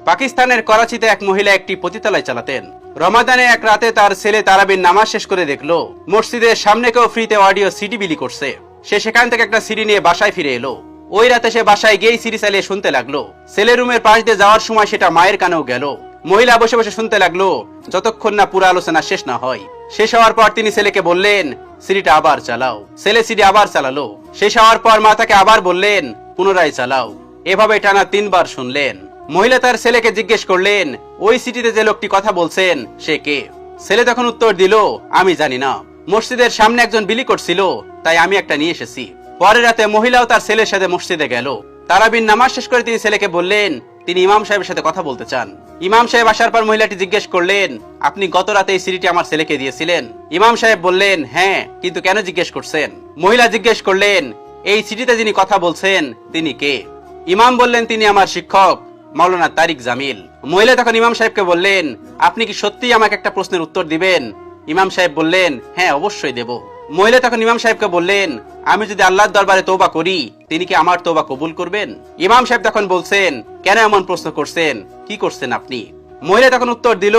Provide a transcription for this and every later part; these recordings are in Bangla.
পাকিস্তানের করাচিতে এক মহিলা একটি পতিতালয় চালাতেন। রমাদানে এক রাতে তার ছেলে তারাবির নামাজ শেষ করে দেখলো মসজিদের সামনে কেউ ফ্রিতে অডিও সিডি বিলি করছে। সে সেখান থেকে একটা সিডি নিয়ে বাসায় ফিরে এলো। ওই রাতে সে বাসায় গিয়েই সিডি চালিয়ে শুনতে লাগলো। ছেলে রুমের পাশ দিয়ে যাওয়ার সময় সেটা মায়ের কানেও গেল। মহিলা বসে বসে শুনতে লাগলো যতক্ষণ না পুরো আলোচনা শেষ না হয়। শেষ হওয়ার পর তিনি ছেলেকে বললেন, সিডিটা আবার চালাও। ছেলে সিডি আবার চালালো। শেষ হওয়ার পর মা তাকে আবার বললেন, পুনরায় চালাও। এভাবে টানা 3 বার শুনলেন। মহিলা তার ছেলেকে জিজ্ঞেস করলেন, ওই সিটিতে যে লোকটি কথা বলছেন সে কে? ছেলে তখন উত্তর দিল, আমি জানি না, মসজিদের সামনে একজন বিলি করছিল, তাই আমি একটা নিয়ে এসেছি। পরের রাতে মহিলাও তার ছেলের সাথে মসজিদে গেল। তারাবির নামাজ শেষ করে তিনি ছেলেকে বললেন তিনি ইমাম সাহেবের সাথে কথা বলতে চান। ইমাম সাহেব আসার পর মহিলাটি জিজ্ঞেস করলেন, আপনি গত রাতে এই সিডিটি আমার ছেলেকে দিয়েছিলেন? ইমাম সাহেব বললেন, হ্যাঁ, কিন্তু কেন জিজ্ঞেস করছেন? মহিলা জিজ্ঞেস করলেন, এই সিডিতে যিনি কথা বলছেন তিনি কে? ইমাম বললেন, তিনি আমার শিক্ষক মাওলানা তারিক জামিল। মহিলা তখন ইমাম সাহেবকে বললেন, আপনি কি সত্যিই আমাকে একটা প্রশ্নের উত্তর দিবেন? ইমাম সাহেব বললেন, হ্যাঁ, অবশ্যই দেব। মহিলা তখন ইমাম সাহেবকে বললেন, আমি যদি আল্লাহর দরবারে তওবা করি তিনি কি আমার তওবা কবুল করবেন? ইমাম সাহেব তখন বলছেন, কেন এমন প্রশ্ন করছেন, কি করছেন আপনি? মহিলা তখন উত্তর দিল,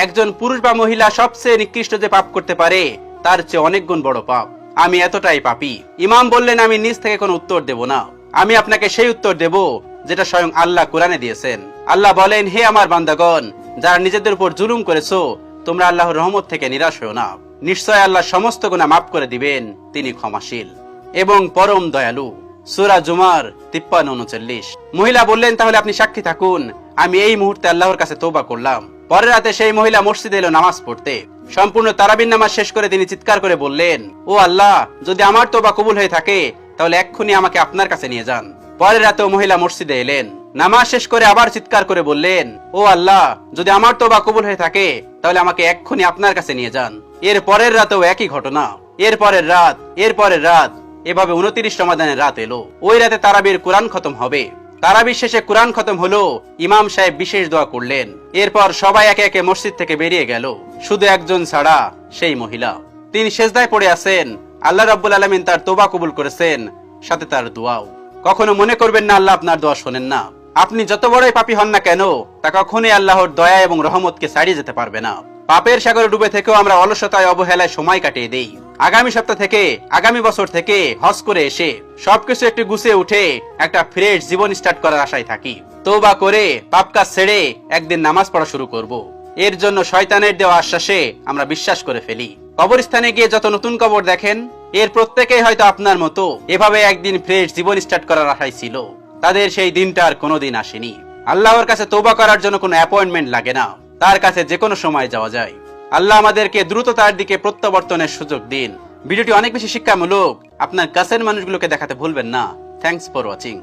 একজন পুরুষ বা মহিলা সবচেয়ে নিকৃষ্ট যে পাপ করতে পারে তার চেয়ে অনেক গুণ বড় পাপ। আমি এতটাই পাপী। ইমাম বললেন, আমি নিজ থেকে কোনো উত্তর দেব না। আমি আপনাকে সেই উত্তর দেব যেটা স্বয়ং আল্লাহ কোরআনে দিয়েছেন। আল্লাহ বলেন, হে আমার বান্দাগণ, যারা নিজেদের উপর জুলুম করেছো তোমরা আল্লাহর রহমত থেকে নিরাশ হও না। নিশ্চয় আল্লাহ সমস্ত গুনাহ মাফ করে দিবেন, তিনি ক্ষমাশীল এবং পরম দয়ালু। সূরা জুমার 53-39। মহিলা বললেন, তাহলে আপনি সাক্ষী থাকুন, আমি এই মুহূর্তে আল্লাহর কাছে তওবা করলাম। পরের রাতে সেই মহিলা মসজিদে এলো নামাজ পড়তে। সম্পূর্ণ তারাবির নামাজ শেষ করে তিনি চিৎকার করে বললেন, ও আল্লাহ, যদি আমার তওবা কবুল হয়ে থাকে তাহলে এক্ষুনি আমাকে আপনার কাছে নিয়ে যান। পরের রাতেও মহিলা মসজিদে এলেন। নামাজ শেষ করে আবার চিৎকার করে বললেন, ও আল্লাহ, যদি আমার তওবা কবুল হয়ে থাকে তাহলে আমাকে এক্ষুনি আপনার কাছে নিয়ে যান। এর পরের রাতেও একই ঘটনা। এর পরের রাত, এভাবে 29 রমাদানের রাত এলো। ওই রাতে তারাবির কোরআন খতম হবে। তারাবির শেষে কোরআন খতম হলো। ইমাম সাহেব বিশেষ দোয়া করলেন। এরপর সবাই একে একে মসজিদ থেকে বেরিয়ে গেল, শুধু একজন ছাড়া, সেই মহিলা। তিনি সেজদায় পড়ে আছেন। আল্লাহ রাব্বুল আলামিন তার তওবা কবুল করেছেন, সাথে তার দোয়াও। কখনো মনে করবেন না আল্লাহ আপনার দোয়া শোনেন না। আপনি যত বড়ই পাপী হন না কেন, তা কখনোই আল্লাহর দয়া এবং রহমতকে ছাড়িয়ে যেতে পারবে না। পাপের সাগরে ডুবে থেকেও আমরা অলসতায় অবহেলায় সময় কাটিয়ে দেই। আগামী সপ্তাহ থেকে, আগামী বছর থেকে হজ করে এসে সবকিছু একটু গুছিয়ে উঠে একটা ফ্রেশ জীবন স্টার্ট করার আশায় থাকি। তওবা করে পাপ কাজ ছেড়ে একদিন নামাজ পড়া শুরু করব। এর জন্য শয়তানের দেওয়া আশ্বাসে আমরা বিশ্বাস করে ফেলি। কবরস্থানে গিয়ে যত নতুন কবর দেখেন, এর প্রত্যেকেই হয়তো আপনার মতো এভাবে একদিন ফ্রেশ জীবন স্টার্ট করার আশায় ছিল। তাদের সেই দিনটা আর কোনোদিন আসেনি। আল্লাহর কাছে তওবা করার জন্য কোনো অ্যাপয়েন্টমেন্ট লাগে না, তার কাছে যে কোনো সময় যাওয়া যায়। আল্লাহ আমাদেরকে দ্রুত তার দিকে প্রত্যাবর্তনের সুযোগ দিন। ভিডিওটি অনেক বেশি শিক্ষামূলক। আপনার কাছের মানুষগুলোকে দেখাতে ভুলবেন না। Thanks for watching.